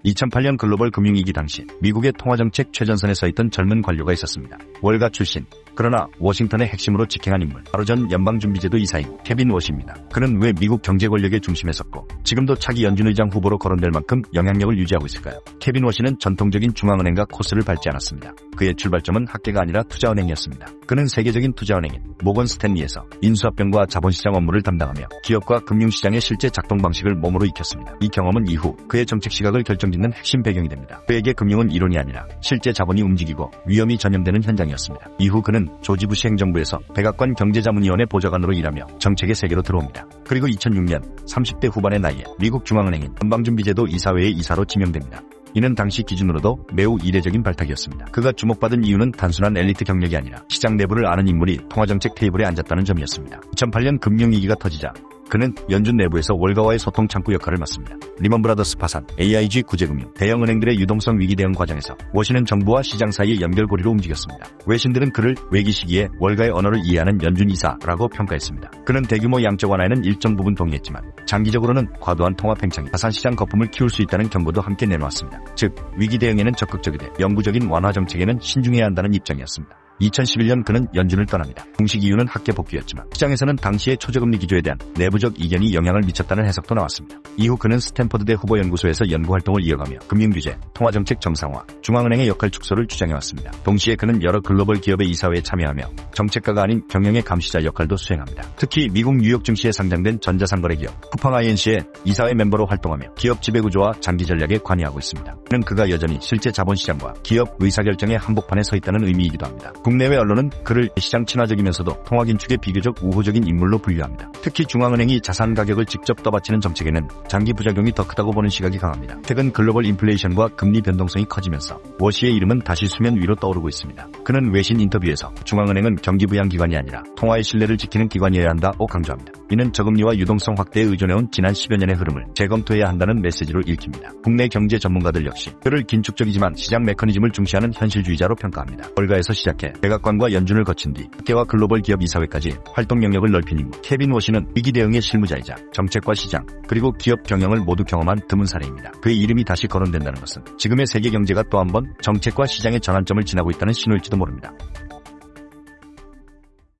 2008년 글로벌 금융위기 당시 미국의 통화정책 최전선에 서 있던 젊은 관료가 있었습니다. 월가 출신, 그러나 워싱턴의 핵심으로 직행한 인물, 바로 전 연방준비제도 이사인 케빈 워시입니다. 그는 왜 미국 경제 권력의 중심에 섰고 지금도 차기 연준의장 후보로 거론될 만큼 영향력을 유지하고 있을까요? 케빈 워시는 전통적인 중앙은행가 코스를 밟지 않았습니다. 그의 출발점은 학계가 아니라 투자은행이었습니다. 그는 세계적인 투자은행인 모건 스탠리에서 인수합병과 자본시장 업무를 담당하며 기업과 금융시장의 실제 작동 방식을 몸으로 익혔습니다. 이 경험은 이후 그의 정책 시각을 결정짓는 핵심 배경이 됩니다. 그에게 금융은 이론이 아니라 실제 자본이 움직이고 위험이 전염되는 현장이었습니다. 이후 그는 조지 부시 행정부에서 백악관 경제자문위원회 보좌관으로 일하며 정책의 세계로 들어옵니다. 그리고 2006년 30대 후반의 나이에 미국 중앙은행인 연방준비제도 이사회의 이사로 지명됩니다. 이는 당시 기준으로도 매우 이례적인 발탁이었습니다. 그가 주목받은 이유는 단순한 엘리트 경력이 아니라 시장 내부를 아는 인물이 통화정책 테이블에 앉았다는 점이었습니다. 2008년 금융위기가 터지자 그는 연준 내부에서 월가와의 소통 창구 역할을 맡습니다. 리먼 브라더스 파산, AIG 구제금융, 대형은행들의 유동성 위기 대응 과정에서 워시는 정부와 시장 사이의 연결고리로 움직였습니다. 외신들은 그를 외기 시기에 월가의 언어를 이해하는 연준 이사라고 평가했습니다. 그는 대규모 양적 완화에는 일정 부분 동의했지만 장기적으로는 과도한 통화 팽창이 자산시장 거품을 키울 수 있다는 경고도 함께 내놓았습니다. 즉, 위기 대응에는 적극적이되 영구적인 완화 정책에는 신중해야 한다는 입장이었습니다. 2011년 그는 연준을 떠납니다. 공식 이유는 학계 복귀였지만 시장에서는 당시의 초저금리 기조에 대한 내부적 이견이 영향을 미쳤다는 해석도 나왔습니다. 이후 그는 스탠퍼드대 후보연구소에서 연구활동을 이어가며 금융규제, 통화정책 정상화, 중앙은행의 역할 축소를 주장해왔습니다. 동시에 그는 여러 글로벌 기업의 이사회에 참여하며 정책가가 아닌 경영의 감시자 역할도 수행합니다. 특히 미국 뉴욕 증시에 상장된 전자상거래 기업 쿠팡 INC의 이사회 멤버로 활동하며 기업 지배구조와 장기 전략에 관여하고 있습니다. 그가 여전히 실제 자본시장과 기업 의사결정의 한복판에 서 있다는 의미이기도 합니다. 국내외 언론은 그를 시장 친화적이면서도 통화긴축의 비교적 우호적인 인물로 분류합니다. 특히 중앙은행이 자산 가격을 직접 떠받치는 정책에는 장기 부작용이 더 크다고 보는 시각이 강합니다. 최근 글로벌 인플레이션과 금리 변동성이 커지면서 워시의 이름은 다시 수면 위로 떠오르고 있습니다. 그는 외신 인터뷰에서 중앙은행은 경기부양기관이 아니라 통화의 신뢰를 지키는 기관이어야 한다고 강조합니다. 이는 저금리와 유동성 확대에 의존해온 지난 10여 년의 흐름을 재검토해야 한다는 메시지로 읽힙니다. 국내 경제 전문가들 역시 그를 긴축적이지만 시장 메커니즘을 중시하는 현실주의자로 평가합니다. 월가에서 시작해 백악관과 연준을 거친 뒤 학계와 글로벌 기업 이사회까지 활동 영역을 넓힌 인물 케빈 워시는 위기 대응의 실무자이자 정책과 시장 그리고 기업 경영을 모두 경험한 드문 사례입니다. 그의 이름이 다시 거론된다는 것은 지금의 세계 경제가 또 한 번 정책과 시장의 전환점을 지나고 있다는 신호일지도 모릅니다.